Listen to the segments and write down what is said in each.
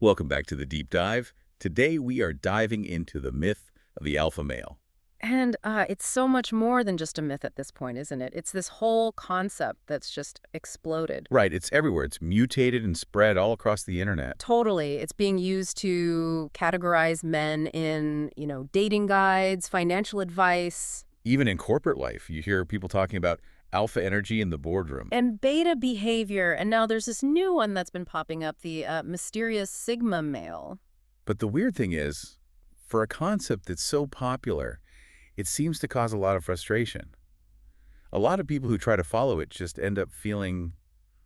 Welcome back to the Deep Dive. Today we are diving into the myth of the alpha male. And it's so much more than just a myth at this point, isn't it? It's this whole concept that's just exploded. Right, it's everywhere. It's mutated and spread all across the internet. Totally. It's being used to categorize men in, dating guides, financial advice. Even in corporate life, you hear people talking about alpha energy in the boardroom. And beta behavior. And now there's this new one that's been popping up, the mysterious sigma male. But the weird thing is, for a concept that's so popular, it seems to cause a lot of frustration. A lot of people who try to follow it just end up feeling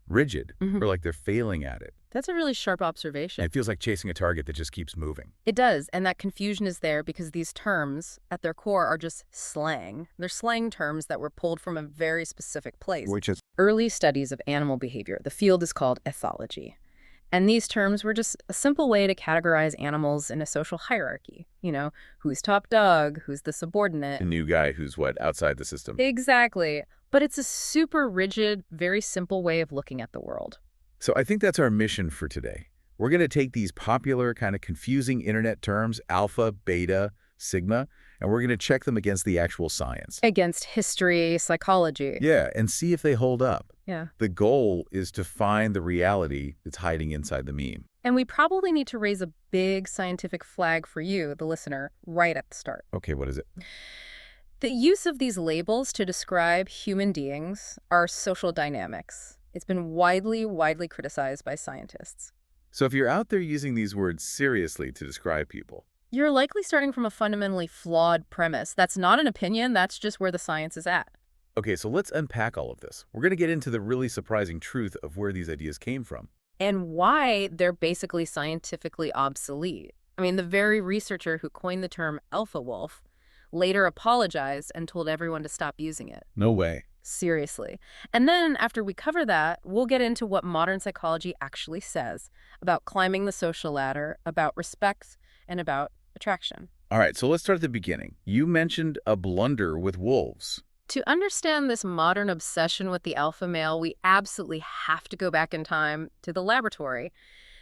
rigid or like they're failing at it. That's a really sharp observation. And it feels like chasing a target that just keeps moving. It does, and that confusion is there because these terms, at their core, are just slang. They're slang terms that were pulled from a very specific place. Which is Early studies of animal behavior. The field is called ethology. And these terms were just a simple way to categorize animals in a social hierarchy. Who's top dog, who's the subordinate. a new guy who's outside the system. Exactly. But it's a super rigid, very simple way of looking at the world. So I think that's our mission for today. We're going to take these popular, kind of confusing internet terms, alpha, beta, sigma, and we're going to check them against the actual science. Against history, psychology. Yeah, and see if they hold up. Yeah. The goal is to find the reality that's hiding inside the meme. And we probably need to raise a big scientific flag for you, the listener, right at the start. Okay, what is it? The use of these labels to describe human beings are social dynamics. It's been widely criticized by scientists. So if you're out there using these words seriously to describe people, You're likely starting from a fundamentally flawed premise. That's not an opinion, that's just where the science is at. okay, so let's unpack all of this. We're going to get into the really surprising truth of where these ideas came from. And why they're basically scientifically obsolete. I mean, the very researcher who coined the term alpha wolf later apologized and told everyone to stop using it. No way. Seriously. And then after we cover that, we'll get into what modern psychology actually says about climbing the social ladder, about respect, and about attraction. All right, so let's start at the beginning. You mentioned a blunder with wolves. To understand this modern obsession with the alpha male, we absolutely have to go back in time to the laboratory,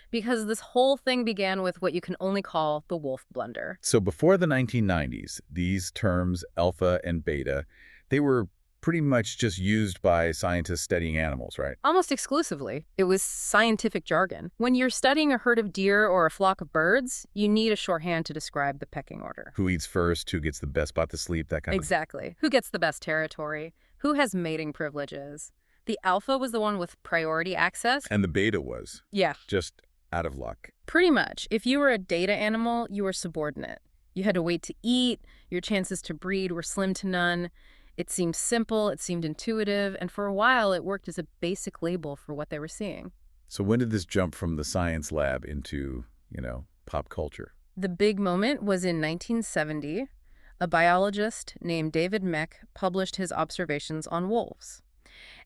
because this whole thing began with what you can only call the wolf blunder. So before the 1990s, these terms, alpha and beta, they were pretty much just used by scientists studying animals, right? Almost exclusively. It was scientific jargon. When you're studying a herd of deer or a flock of birds, you need a shorthand to describe the pecking order. Who eats first, who gets the best spot to sleep, that kind of Exactly. Who gets the best territory? Who has mating privileges? The alpha was the one with priority access. And the beta was Yeah, just out of luck. pretty much. If you were a data animal, you were subordinate. You had to wait to eat. Your chances to breed were slim to none. It seemed simple, it seemed intuitive, and for a while it worked as a basic label for what they were seeing. So when did this jump from the science lab into, pop culture? The big moment was in 1970. A biologist named Dave Mech published his observations on wolves.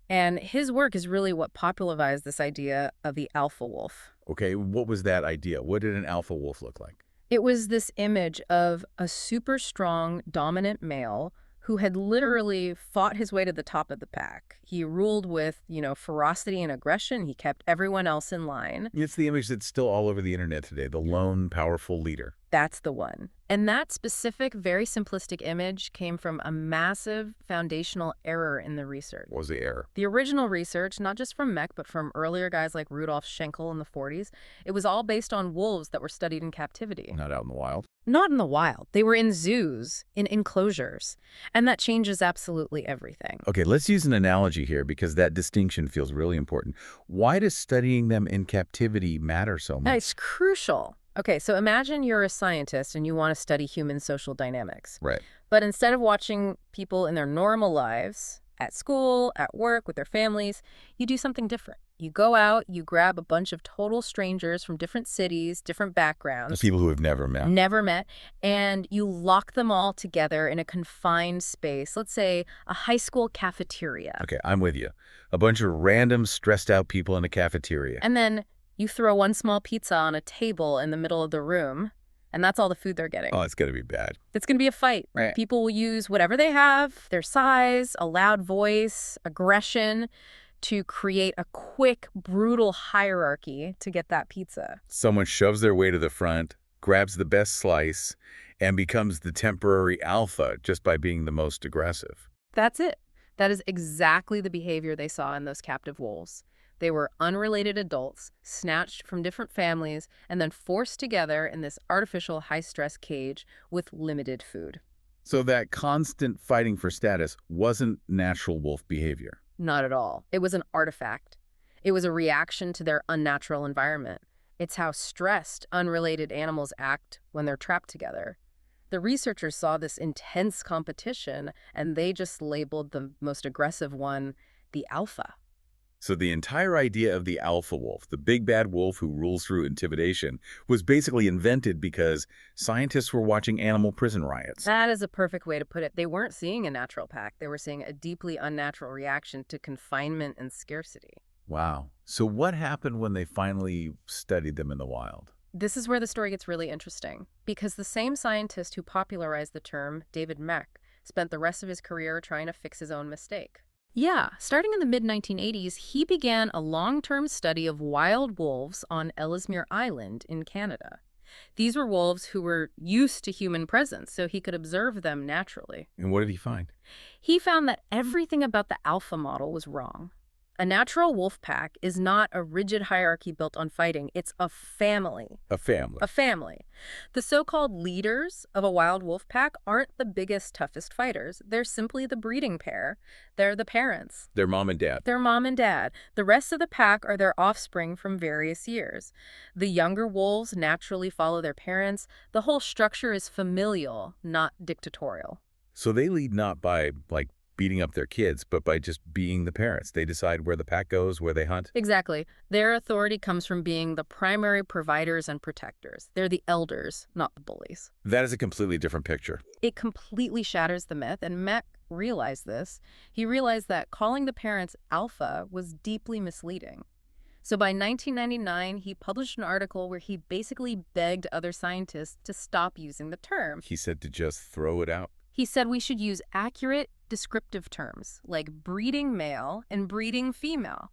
And his work is really what popularized this idea of the alpha wolf. Okay, what was that idea? What did an alpha wolf look like? It was this image of a super strong, dominant male who had literally fought his way to the top of the pack. He ruled with, ferocity and aggression. He kept everyone else in line. It's the image that's still all over the internet today, the lone, powerful leader. That's the one. And that specific, very simplistic image came from a massive foundational error in the research. What was the error? The original research, not just from Mech, but from earlier guys like Rudolph Schenkel in the 40s, it was all based on wolves that were studied in captivity. Not out in the wild. Not in the wild. They were in zoos, in enclosures. And that changes absolutely everything. Okay, let's use an analogy here because that distinction feels really important. Why does studying them in captivity matter so much? It's crucial. Okay, so imagine you're a scientist and you want to study human social dynamics. Right. But instead of watching people in their normal lives, at school, at work, with their families, you do something different. You go out, you grab a bunch of total strangers from different cities, different backgrounds. People who have never met. Never met. And you lock them all together in a confined space. Let's say a high school cafeteria. Okay, I'm with you. A bunch of random, stressed out people in a cafeteria. And then you throw one small pizza on a table in the middle of the room, and that's all the food they're getting. Oh, it's going to be bad. It's going to be a fight. Right. People will use whatever they have, their size, a loud voice, aggression, to create a quick, brutal hierarchy to get that pizza. Someone shoves their way to the front, grabs the best slice, and becomes the temporary alpha just by being the most aggressive. That's it. That is exactly the behavior they saw in those captive wolves. They were unrelated adults, snatched from different families, and then forced together in this artificial high-stress cage with limited food. So that constant fighting for status wasn't natural wolf behavior. Not at all. It was an artifact. It was a reaction to their unnatural environment. It's how stressed, unrelated animals act when they're trapped together. The researchers saw this intense competition, and they just labeled the most aggressive one the alpha. So the entire idea of the alpha wolf, the big bad wolf who rules through intimidation, was basically invented because scientists were watching animal prison riots. That is a perfect way to put it. They weren't seeing a natural pack. They were seeing a deeply unnatural reaction to confinement and scarcity. Wow. So what happened when they finally studied them in the wild? This is where the story gets really interesting, because the same scientist who popularized the term, Dave Mech, spent the rest of his career trying to fix his own mistake. Yeah, starting in the mid-1980s, he began a long-term study of wild wolves on Ellesmere Island in Canada. These were wolves who were used to human presence, so he could observe them naturally. And what did he find? He found that everything about the alpha model was wrong. A natural wolf pack is not a rigid hierarchy built on fighting. It's a family. A family. A family. The so-called leaders of a wild wolf pack aren't the biggest, toughest fighters. They're simply the breeding pair. They're the parents. Their mom and dad. Their mom and dad. The rest of the pack are their offspring from various years. The younger wolves naturally follow their parents. The whole structure is familial, not dictatorial. So they lead not by, beating up their kids, but by just being the parents. They decide where the pack goes, where they hunt. Exactly. Their authority comes from being the primary providers and protectors. They're the elders, not the bullies. That is a completely different picture. It completely shatters the myth, and Mech realized this. He realized that calling the parents alpha was deeply misleading. So by 1999, he published an article where he basically begged other scientists to stop using the term. He said to just throw it out. He said we should use accurate, descriptive terms like breeding male and breeding female,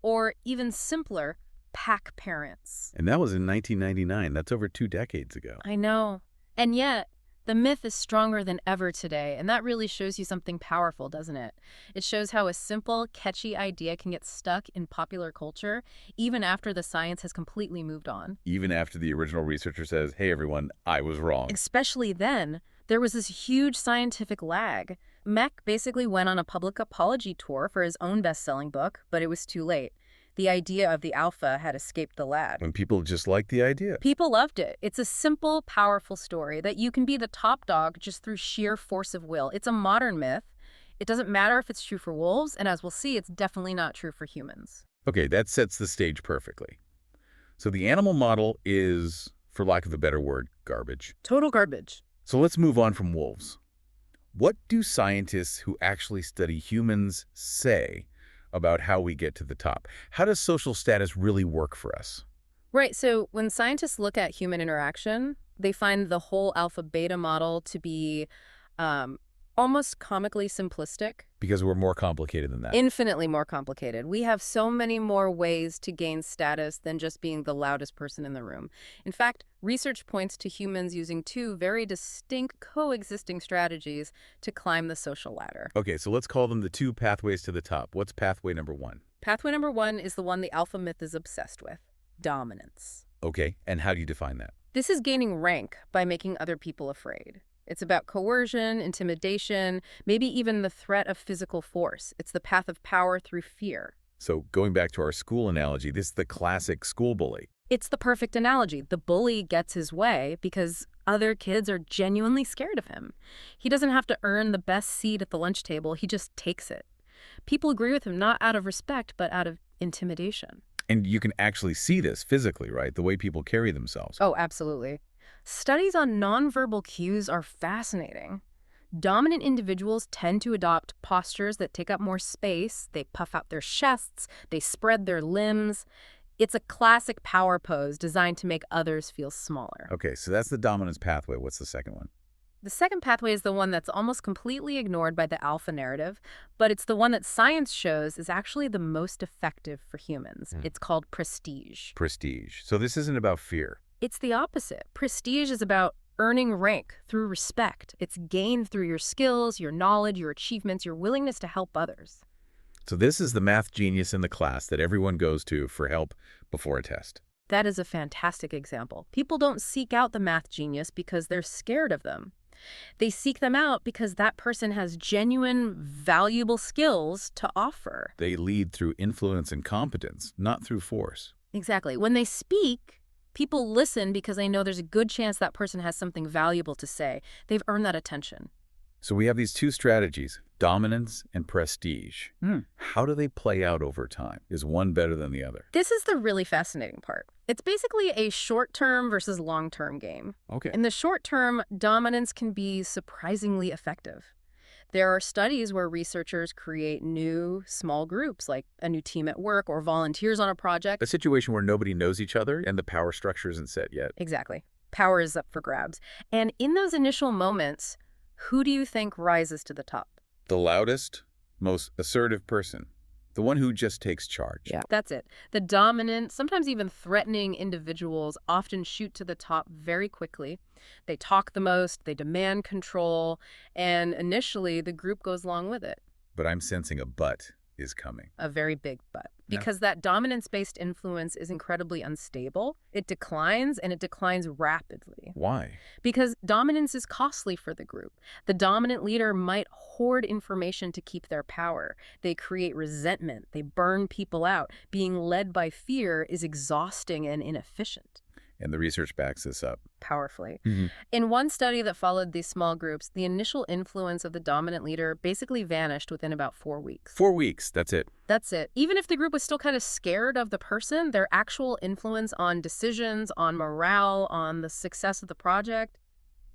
or even simpler, pack parents. And that was in 1999. That's over 2 decades ago. I know. And yet, the myth is stronger than ever today, and that really shows you something powerful, doesn't it? It shows how a simple, catchy idea can get stuck in popular culture, even after the science has completely moved on. Even after the original researcher says, hey, everyone, I was wrong. Especially then, there was this huge scientific lag. Mech basically went on a public apology tour for his own best-selling book, but it was too late. The idea of the alpha had escaped the lab. And people just liked the idea. People loved it. It's a simple, powerful story that you can be the top dog just through sheer force of will. It's a modern myth. It doesn't matter if it's true for wolves, and as we'll see, it's definitely not true for humans. Okay, that sets the stage perfectly. So the animal model is, for lack of a better word, garbage. Total garbage. So let's move on from wolves. What do scientists who actually study humans say about how we get to the top? How does social status really work for us? Right, so when scientists look at human interaction, they find the whole alpha-beta model to be almost comically simplistic. Because we're more complicated than that. Infinitely more complicated. We have so many more ways to gain status than just being the loudest person in the room. In fact, research points to humans using 2 very distinct coexisting strategies to climb the social ladder. Okay, so let's call them the 2 pathways to the top. What's pathway number 1? Pathway number 1 is the one the alpha myth is obsessed with: dominance. Okay, and how do you define that? This is gaining rank by making other people afraid. It's about coercion, intimidation, maybe even the threat of physical force. It's the path of power through fear. So going back to our school analogy, this is the classic school bully. It's the perfect analogy. The bully gets his way because other kids are genuinely scared of him. He doesn't have to earn the best seat at the lunch table. He just takes it. People agree with him not out of respect, but out of intimidation. And you can actually see this physically, right? The way people carry themselves. Oh, absolutely. Studies on nonverbal cues are fascinating. Dominant individuals tend to adopt postures that take up more space. They puff out their chests. They spread their limbs. It's a classic power pose designed to make others feel smaller. Okay, so that's the dominance pathway. What's the second one? The second pathway is the one that's almost completely ignored by the alpha narrative, but it's the one that science shows is actually the most effective for humans. It's called prestige. Prestige. So this isn't about fear. It's the opposite. Prestige is about earning rank through respect. It's gained through your skills, your knowledge, your achievements, your willingness to help others. So this is the math genius in the class that everyone goes to for help before a test. That is a fantastic example. People don't seek out the math genius because they're scared of them. They seek them out because that person has genuine, valuable skills to offer. They lead through influence and competence, not through force. Exactly. When they speak, people listen because they know there's a good chance that person has something valuable to say. They've earned that attention. So we have these two strategies, dominance and prestige. How do they play out over time? Is one better than the other? This is the really fascinating part. It's basically a short-term versus long-term game. Okay. In the short term, dominance can be surprisingly effective. There are studies where researchers create new, small groups, like a new team at work or volunteers on a project. A situation where nobody knows each other and the power structure isn't set yet. Exactly. Power is up for grabs. And in those initial moments, who do you think rises to the top? The loudest, most assertive person. The one who just takes charge. Yeah, that's it. The dominant, sometimes even threatening individuals often shoot to the top very quickly. They talk the most, they demand control, and initially the group goes along with it. But I'm sensing a but is coming. A very big but. Yeah. Because that dominance-based influence is incredibly unstable. It declines, and it declines rapidly. Why? Because dominance is costly for the group. The dominant leader might hoard information to keep their power. They create resentment. They burn people out. Being led by fear is exhausting and inefficient. And the research backs this up. Powerfully. In one study that followed these small groups, the initial influence of the dominant leader basically vanished within about 4 weeks. 4 weeks, that's it. That's it. Even if the group was still kind of scared of the person, their actual influence on decisions, on morale, on the success of the project,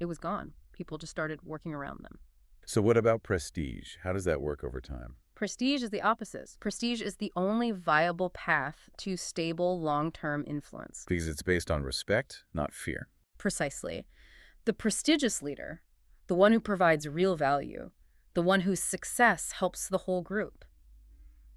it was gone. People just started working around them. So what about prestige? How does that work over time? Prestige is the opposite. Prestige is the only viable path to stable long-term influence. Because it's based on respect, not fear. Precisely. The prestigious leader, the one who provides real value, the one whose success helps the whole group.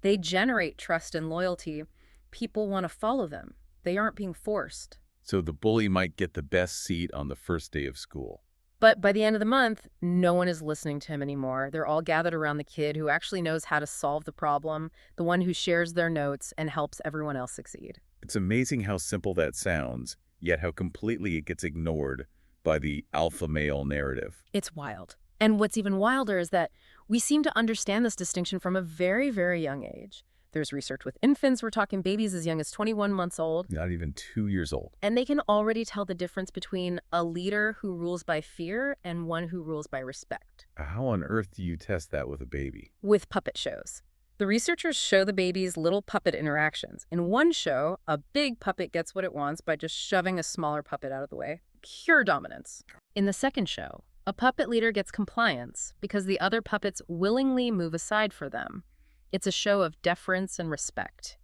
They generate trust and loyalty. People want to follow them. They aren't being forced. So the bully might get the best seat on the first day of school. But by the end of the month, no one is listening to him anymore. They're all gathered around the kid who actually knows how to solve the problem, the one who shares their notes and helps everyone else succeed. It's amazing how simple that sounds, yet how completely it gets ignored by the alpha male narrative. It's wild. And what's even wilder is that we seem to understand this distinction from a very, very young age. There's research with infants. We're talking babies as young as 21 months old. Not even 2 years old. And they can already tell the difference between a leader who rules by fear and one who rules by respect. How on earth do you test that with a baby? With puppet shows. The researchers show the babies little puppet interactions. In one show, a big puppet gets what it wants by just shoving a smaller puppet out of the way. Pure dominance. In the second show, a puppet leader gets compliance because the other puppets willingly move aside for them. It's a show of deference and respect.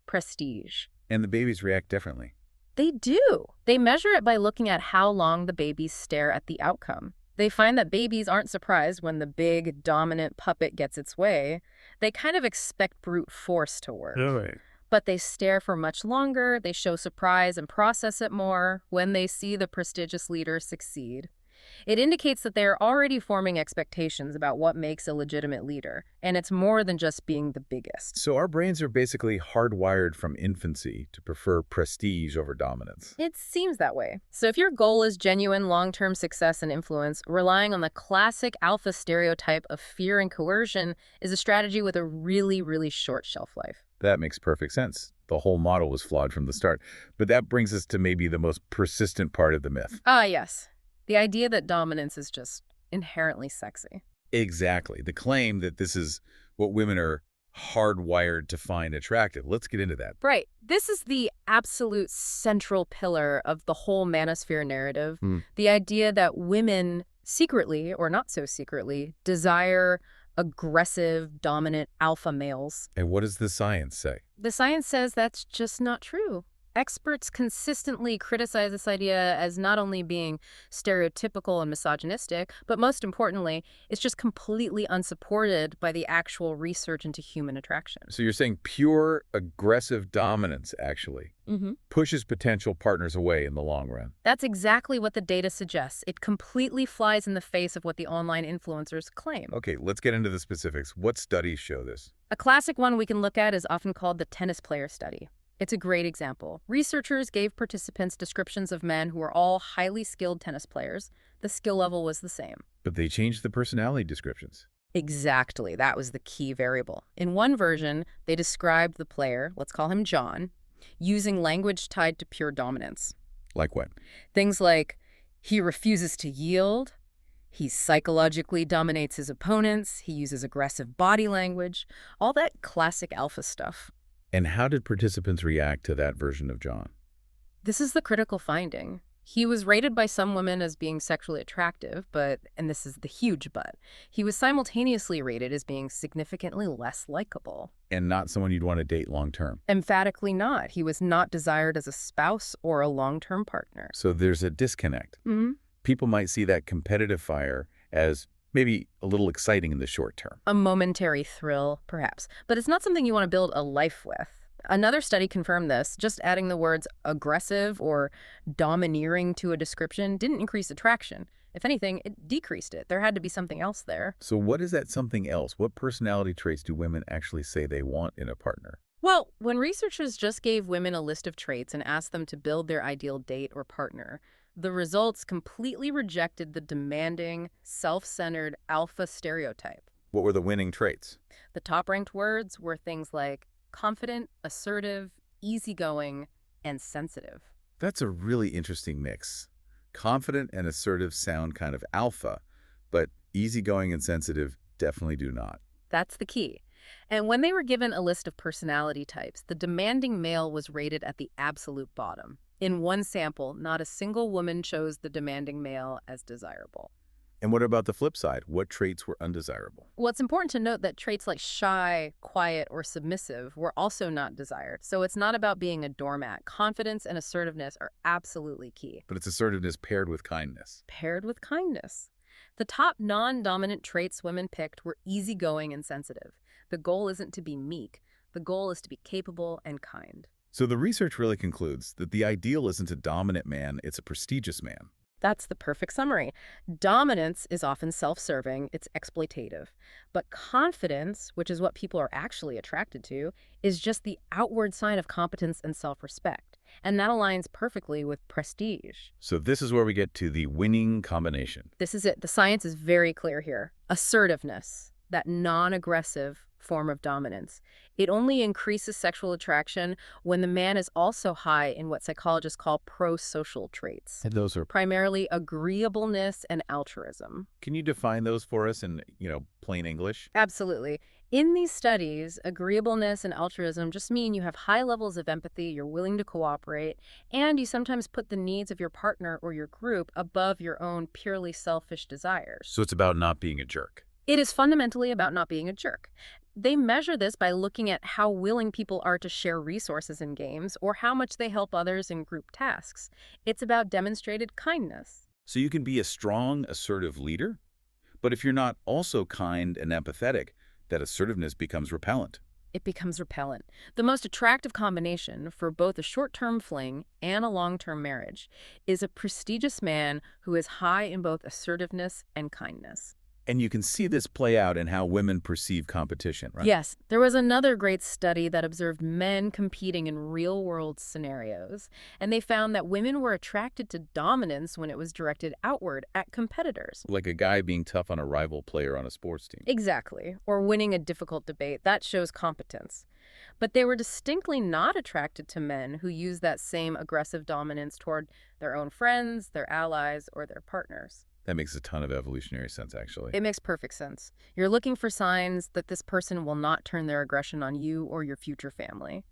Prestige. And the babies react differently. They do. They measure it by looking at how long the babies stare at the outcome. They find that babies aren't surprised when the big, dominant puppet gets its way. They kind of expect brute force to work. Right. But they stare for much longer. They show surprise and process it more when they see the prestigious leader succeed. It indicates that they are already forming expectations about what makes a legitimate leader, and it's more than just being the biggest. So our brains are basically hardwired from infancy to prefer prestige over dominance. It seems that way. So if your goal is genuine long-term success and influence, relying on the classic alpha stereotype of fear and coercion is a strategy with a really, really short shelf life. That makes perfect sense. The whole model was flawed from the start. But that brings us to maybe the most persistent part of the myth. Ah, yes. The idea that dominance is just inherently sexy. Exactly. The claim that this is what women are hardwired to find attractive. Let's get into that. Right. This is the absolute central pillar of the whole manosphere narrative. The idea that women secretly, or not so secretly, desire aggressive, dominant alpha males. And what does the science say? The science says that's just not true. Experts consistently criticize this idea as not only being stereotypical and misogynistic, but most importantly, it's just completely unsupported by the actual research into human attraction. So you're saying pure aggressive dominance, actually, Mm-hmm. pushes potential partners away in the long run. That's exactly what the data suggests. It completely flies in the face of what the online influencers claim. Okay, let's get into the specifics. What studies show this? A classic one we can look at is often called the tennis player study. It's a great example. Researchers gave participants descriptions of men who were all highly skilled tennis players. The skill level was the same. But they changed the personality descriptions. Exactly. That was the key variable. In one version, they described the player, let's call him John, using language tied to pure dominance. Like what? Things like, he refuses to yield, he psychologically dominates his opponents, he uses aggressive body language, all that classic alpha stuff. And how did participants react to that version of John? This is the critical finding. He was rated by some women as being sexually attractive, but, and this is the huge but, he was simultaneously rated as being significantly less likable. And not someone you'd want to date long term. Emphatically not. He was not desired as a spouse or a long-term partner. So there's a disconnect. Mm-hmm. People might see that competitive fire as maybe a little exciting in the short term. A momentary thrill, perhaps. But it's not something you want to build a life with. Another study confirmed this. Just adding the words aggressive or domineering to a description didn't increase attraction. If anything, it decreased it. There had to be something else there. So what is that something else? What personality traits do women actually say they want in a partner? Well, when researchers just gave women a list of traits and asked them to build their ideal date or partner, the results completely rejected the demanding, self-centered alpha stereotype. What were the winning traits? The top-ranked words were things like confident, assertive, easygoing, and sensitive. That's a really interesting mix. Confident and assertive sound kind of alpha, but easygoing and sensitive definitely do not. That's the key. And when they were given a list of personality types, the demanding male was rated at the absolute bottom. In one sample, not a single woman chose the demanding male as desirable. And what about the flip side? What traits were undesirable? Well, it's important to note that traits like shy, quiet, or submissive were also not desired. So it's not about being a doormat. Confidence and assertiveness are absolutely key. But it's assertiveness paired with kindness. Paired with kindness. The top non-dominant traits women picked were easygoing and sensitive. The goal isn't to be meek. The goal is to be capable and kind. So the research really concludes that the ideal isn't a dominant man, it's a prestigious man. That's the perfect summary. Dominance is often self-serving, it's exploitative. But confidence, which is what people are actually attracted to, is just the outward sign of competence and self-respect. And that aligns perfectly with prestige. So this is where we get to the winning combination. This is it. The science is very clear here. Assertiveness, that non-aggressive form of dominance. It only increases sexual attraction when the man is also high in what psychologists call pro-social traits. And those are... Primarily agreeableness and altruism. Can you define those for us in, plain English? Absolutely. In these studies, agreeableness and altruism just mean you have high levels of empathy, you're willing to cooperate, and you sometimes put the needs of your partner or your group above your own purely selfish desires. So it's about not being a jerk. It is fundamentally about not being a jerk. They measure this by looking at how willing people are to share resources in games or how much they help others in group tasks. It's about demonstrated kindness. So you can be a strong, assertive leader, but if you're not also kind and empathetic, that assertiveness becomes repellent. It becomes repellent. The most attractive combination for both a short-term fling and a long-term marriage is a prestigious man who is high in both assertiveness and kindness. And you can see this play out in how women perceive competition, right? Yes. There was another great study that observed men competing in real-world scenarios, and they found that women were attracted to dominance when it was directed outward at competitors. Like a guy being tough on a rival player on a sports team. Exactly. Or winning a difficult debate. That shows competence. But they were distinctly not attracted to men who use that same aggressive dominance toward their own friends, their allies, or their partners. That makes a ton of evolutionary sense, actually. It makes perfect sense. You're looking for signs that this person will not turn their aggression on you or your future family.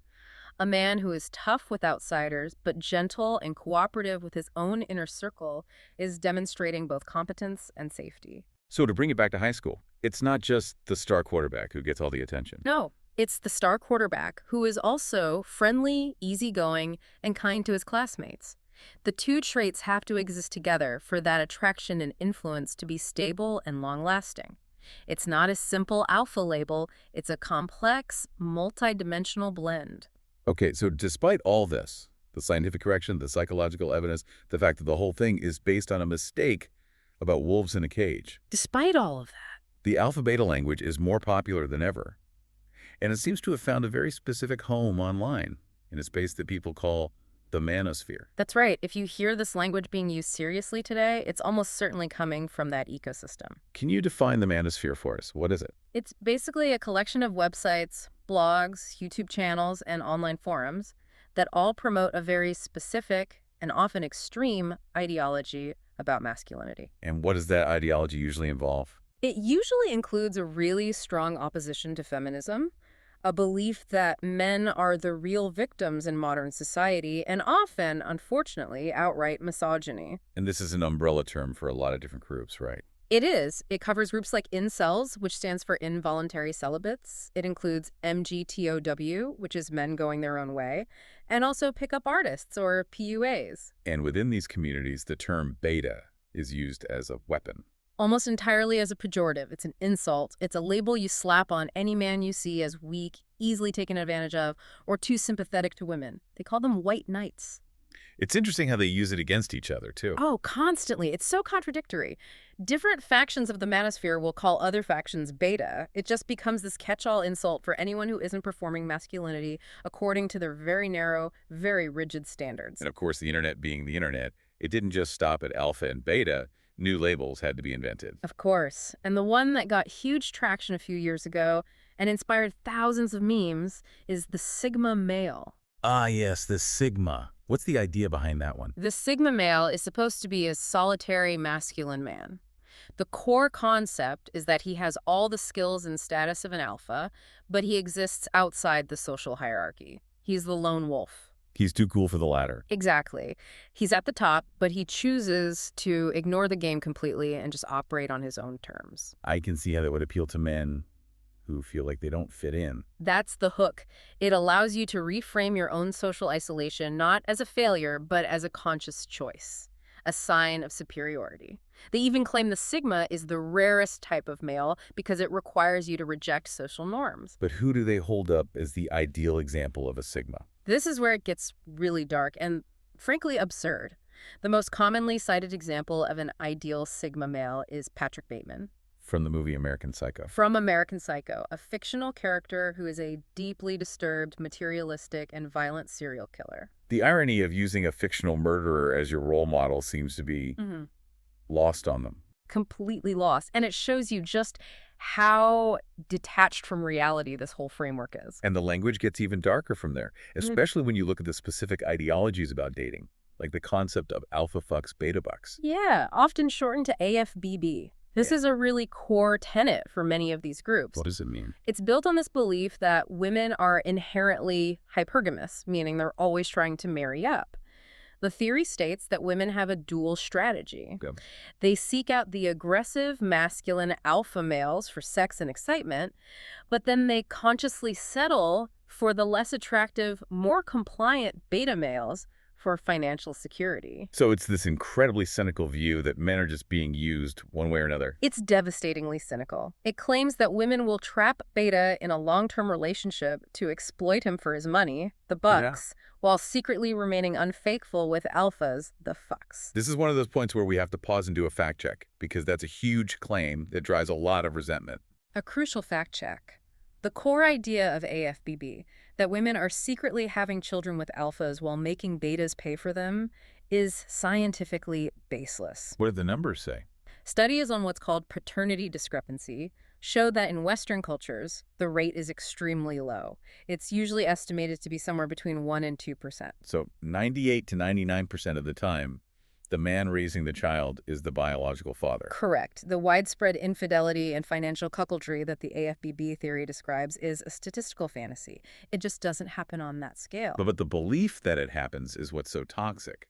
A man who is tough with outsiders, but gentle and cooperative with his own inner circle is demonstrating both competence and safety. So to bring it back to high school, it's not just the star quarterback who gets all the attention. No, It's the star quarterback, who is also friendly, easygoing, and kind to his classmates. The two traits have to exist together for that attraction and influence to be stable and long-lasting. It's not a simple alpha label, it's a complex, multidimensional blend. Okay, so despite all this, the scientific correction, the psychological evidence, the fact that the whole thing is based on a mistake about wolves in a cage, Despite all of that, the alpha-beta language is more popular than ever. And it seems to have found a very specific home online in a space that people call the manosphere. that's right. If you hear this language being used seriously today, it's almost certainly coming from that ecosystem. Can you define the manosphere for us? What is it? It's basically a collection of websites, blogs, YouTube channels, and online forums that all promote a very specific and often extreme ideology about masculinity. And what does that ideology usually involve? It usually includes a really strong opposition to feminism, a belief that men are the real victims in modern society, and often, unfortunately, outright misogyny. And this is an umbrella term for a lot of different groups, right? It is. It covers groups like incels, which stands for involuntary celibates. It includes MGTOW, which is men going their own way, and also pickup artists, or PUAs. And within these communities, the term beta is used as a weapon. Almost entirely as a pejorative. It's an insult. It's a label you slap on any man you see as weak, easily taken advantage of, or too sympathetic to women. They call them white knights. It's interesting how they use it against each other, too. Oh, constantly. It's so contradictory. Different factions of the manosphere will call other factions beta. It just becomes this catch-all insult for anyone who isn't performing masculinity according to their very narrow, very rigid standards. And of course, the internet being the internet, it didn't just stop at alpha and beta. New labels had to be invented. Of course. And the one that got huge traction a few years ago and inspired thousands of memes is the Sigma male. Ah, yes, the Sigma. What's the idea behind that one? The Sigma male is supposed to be a solitary masculine man. The core concept is that he has all the skills and status of an alpha, but he exists outside the social hierarchy. He's the lone wolf. He's too cool for the ladder. Exactly. He's at the top, but he chooses to ignore the game completely and just operate on his own terms. I can see how that would appeal to men who feel like they don't fit in. That's the hook. It allows you to reframe your own social isolation not as a failure, but as a conscious choice, a sign of superiority. They even claim the Sigma is the rarest type of male because it requires you to reject social norms. But who do they hold up as the ideal example of a Sigma? This is where it gets really dark and, frankly, absurd. The most commonly cited example of an ideal Sigma male is Patrick Bateman. From the movie American Psycho. From American Psycho, a fictional character who is a deeply disturbed, materialistic, and violent serial killer. The irony of using a fictional murderer as your role model seems to be lost on them. Completely lost. And it shows you just how detached from reality this whole framework is. And the language gets even darker from there, especially when you look at the specific ideologies about dating, like the concept of alpha fucks, beta bucks. Yeah, often shortened to AFBB. This is a really core tenet for many of these groups. What does it mean? It's built on this belief that women are inherently hypergamous, meaning they're always trying to marry up. The theory states that women have a dual strategy. Okay. They seek out the aggressive, masculine alpha males for sex and excitement, but then they consciously settle for the less attractive, more compliant beta males for financial security. So it's this incredibly cynical view that men are just being used one way or another. It's devastatingly cynical. It claims that women will trap beta in a long-term relationship to exploit him for his money, the bucks, while secretly remaining unfaithful with alphas, the fucks. This is one of those points where we have to pause and do a fact check, because that's a huge claim that drives a lot of resentment. A crucial fact check. The core idea of AFBB, that women are secretly having children with alphas while making betas pay for them, is scientifically baseless. What do the numbers say? Studies on what's called paternity discrepancy show that in Western cultures, the rate is extremely low. It's usually estimated to be somewhere between 1% and 2%. So 98 to 99% of the time, the man raising the child is the biological father. Correct. The widespread infidelity and financial cuckoldry that the AFBB theory describes is a statistical fantasy. It just doesn't happen on that scale. But the belief that it happens is what's so toxic.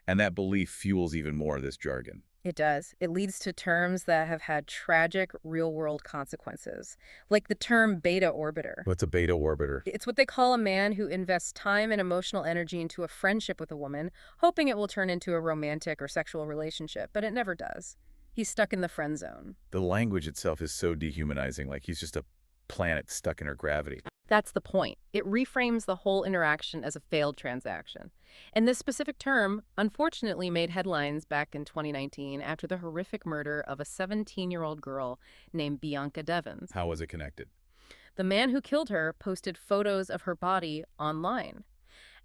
And that belief fuels even more of this jargon. It does. It leads to terms that have had tragic real-world consequences, like the term beta orbiter. What's a beta orbiter? It's what they call a man who invests time and emotional energy into a friendship with a woman, hoping it will turn into a romantic or sexual relationship, but it never does. He's stuck in the friend zone. The language itself is so dehumanizing, like he's just a planet stuck in her gravity. That's the point. It reframes the whole interaction as a failed transaction. And this specific term, unfortunately, made headlines back in 2019 after the horrific murder of a 17-year-old girl named Bianca Devins. How was it connected? The man who killed her posted photos of her body online.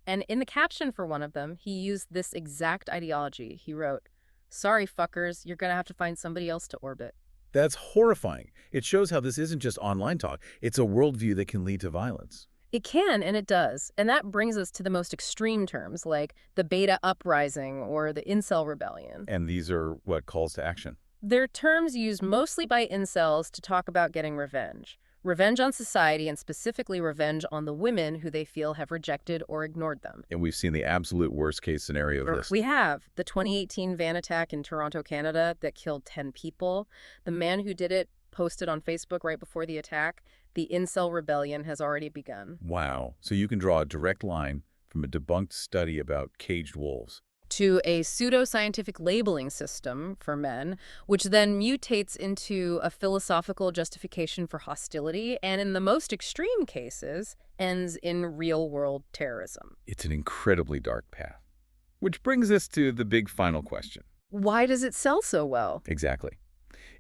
And in the caption for one of them, he used this exact ideology. He wrote, "Sorry, fuckers, you're gonna have to find somebody else to orbit." That's horrifying. It shows how this isn't just online talk. It's a worldview that can lead to violence. It can, and it does. And that brings us to the most extreme terms, like the beta uprising or the incel rebellion. And these are what calls to action. They're terms used mostly by incels to talk about getting revenge. Revenge on society, and specifically revenge on the women who they feel have rejected or ignored them. And we've seen the absolute worst-case scenario of this. We have the 2018 van attack in Toronto, Canada that killed 10 people. The man who did it posted on Facebook right before the attack, "The incel rebellion has already begun." Wow. So you can draw a direct line from a debunked study about caged wolves To a pseudoscientific labeling system for men, which then mutates into a philosophical justification for hostility, and in the most extreme cases, ends in real-world terrorism. It's an incredibly dark path. Which brings us to the big final question. Why does it sell so well? Exactly.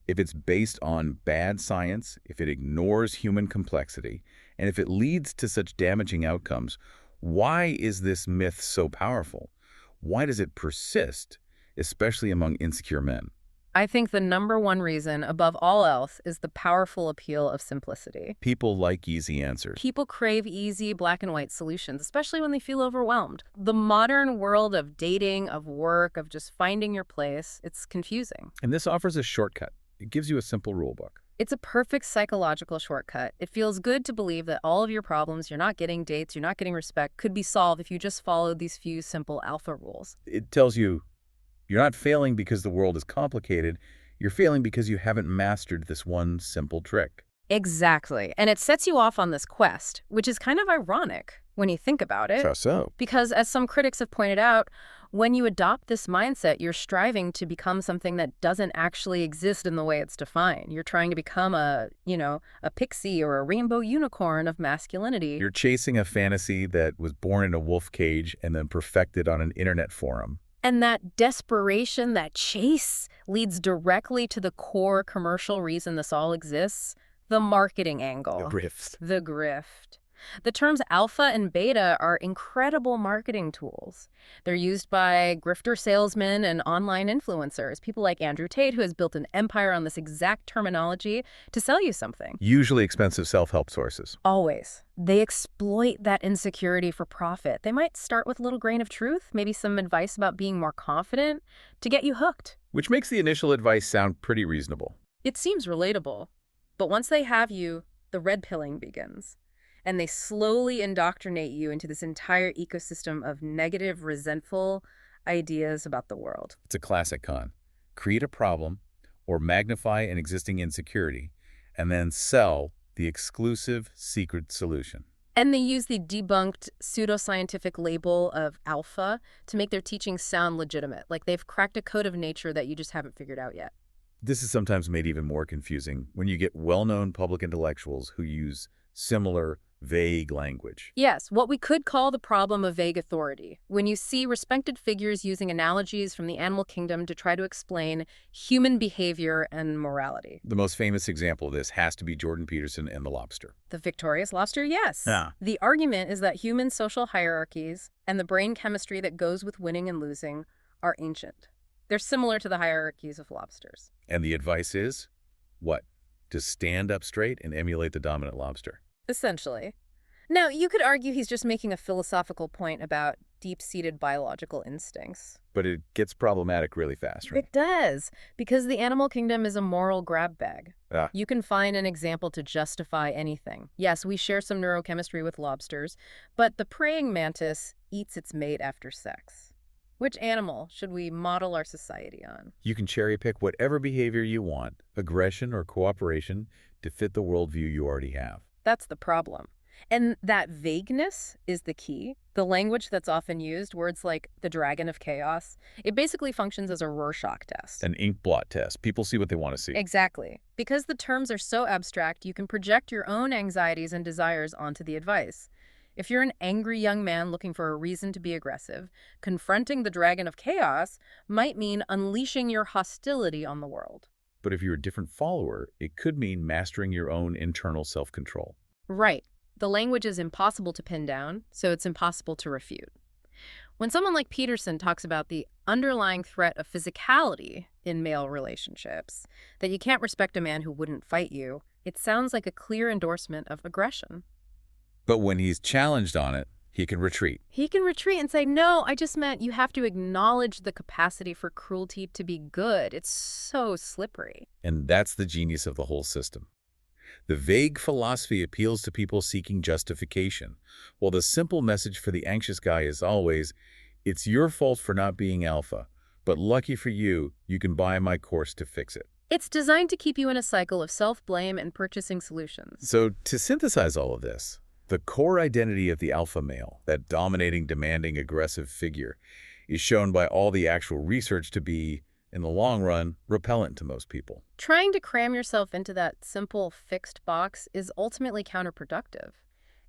If it's based on bad science, if it ignores human complexity, and if it leads to such damaging outcomes, why is this myth so powerful? Why does it persist, especially among insecure men? I think the number one reason, above all else, is the powerful appeal of simplicity. People like easy answers. People crave easy, black and white solutions, especially when they feel overwhelmed. The modern world of dating, of work, of just finding your place, it's confusing. And this offers a shortcut. It gives you a simple rule book. It's a perfect psychological shortcut. It feels good to believe that all of your problems, you're not getting dates, you're not getting respect, could be solved if you just followed these few simple alpha rules. It tells you you're not failing because the world is complicated. You're failing because you haven't mastered this one simple trick. Exactly. And it sets you off on this quest, which is kind of ironic when you think about it. How so? Because as some critics have pointed out, when you adopt this mindset, you're striving to become something that doesn't actually exist in the way it's defined. You're trying to become a pixie or a rainbow unicorn of masculinity. You're chasing a fantasy that was born in a wolf cage and then perfected on an internet forum. And that desperation, that chase, leads directly to the core commercial reason this all exists, the marketing angle. The grift. The grift. The terms alpha and beta are incredible marketing tools. They're used by grifter salesmen and online influencers, people like Andrew Tate, who has built an empire on this exact terminology to sell you something. Usually expensive self-help sources. Always. They exploit that insecurity for profit. They might start with a little grain of truth, maybe some advice about being more confident, to get you hooked. Which makes the initial advice sound pretty reasonable. It seems relatable. But once they have you, the red pilling begins. And they slowly indoctrinate you into this entire ecosystem of negative, resentful ideas about the world. It's a classic con. Create a problem or magnify an existing insecurity and then sell the exclusive secret solution. And they use the debunked pseudoscientific label of alpha to make their teachings sound legitimate, like they've cracked a code of nature that you just haven't figured out yet. This is sometimes made even more confusing when you get well-known public intellectuals who use similar vague language. Yes, what we could call the problem of vague authority. When you see respected figures using analogies from the animal kingdom to try to explain human behavior and morality. The most famous example of this has to be Jordan Peterson and the lobster. The victorious lobster, yes. Yeah. The argument is that human social hierarchies and the brain chemistry that goes with winning and losing are ancient. They're similar to the hierarchies of lobsters. And the advice is, what? To stand up straight and emulate the dominant lobster. Essentially. Now, you could argue he's just making a philosophical point about deep-seated biological instincts. But it gets problematic really fast, right? It does, because the animal kingdom is a moral grab bag. Ah. You can find an example to justify anything. Yes, we share some neurochemistry with lobsters, but the praying mantis eats its mate after sex. Which animal should we model our society on? You can cherry pick whatever behavior you want, aggression or cooperation, to fit the worldview you already have. That's the problem. And that vagueness is the key. The language that's often used, words like the dragon of chaos, it basically functions as a Rorschach test. An ink blot test. People see what they want to see. Exactly. Because the terms are so abstract, you can project your own anxieties and desires onto the advice. If you're an angry young man looking for a reason to be aggressive, confronting the dragon of chaos might mean unleashing your hostility on the world. But if you're a different follower, it could mean mastering your own internal self-control. Right. The language is impossible to pin down, so it's impossible to refute. When someone like Peterson talks about the underlying threat of physicality in male relationships, that you can't respect a man who wouldn't fight you, it sounds like a clear endorsement of aggression. But when he's challenged on it, he can retreat. He can retreat and say, no, I just meant you have to acknowledge the capacity for cruelty to be good. It's so slippery. And that's the genius of the whole system. The vague philosophy appeals to people seeking justification, while the simple message for the anxious guy is always, it's your fault for not being alpha, but lucky for you, you can buy my course to fix it. It's designed to keep you in a cycle of self-blame and purchasing solutions. So to synthesize all of this, the core identity of the alpha male, that dominating, demanding, aggressive figure, is shown by all the actual research to be, in the long run, repellent to most people. Trying to cram yourself into that simple, fixed box is ultimately counterproductive.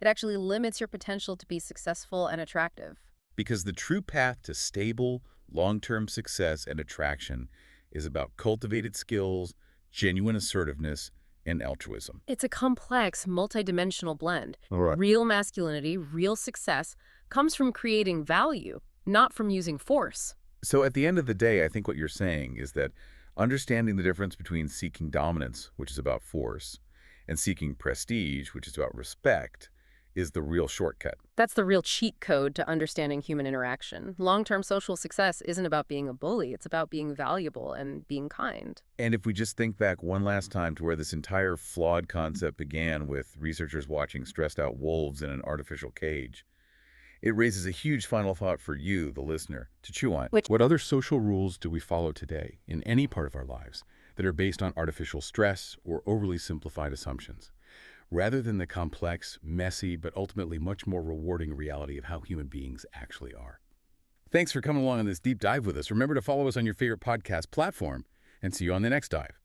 It actually limits your potential to be successful and attractive. Because the true path to stable, long-term success and attraction is about cultivated skills, genuine assertiveness, and altruism. It's a complex, multidimensional blend. All right. Real masculinity, real success, comes from creating value, not from using force. So at the end of the day, I think what you're saying is that understanding the difference between seeking dominance, which is about force, and seeking prestige, which is about respect, is the real shortcut. That's the real cheat code to understanding human interaction. Long-term social success isn't about being a bully. It's about being valuable and being kind. And if we just think back one last time to where this entire flawed concept began with researchers watching stressed-out wolves in an artificial cage, it raises a huge final thought for you, the listener, to chew on. What other social rules do we follow today in any part of our lives that are based on artificial stress or overly simplified assumptions, rather than the complex, messy, but ultimately much more rewarding reality of how human beings actually are? Thanks for coming along on this deep dive with us. Remember to follow us on your favorite podcast platform, and see you on the next dive.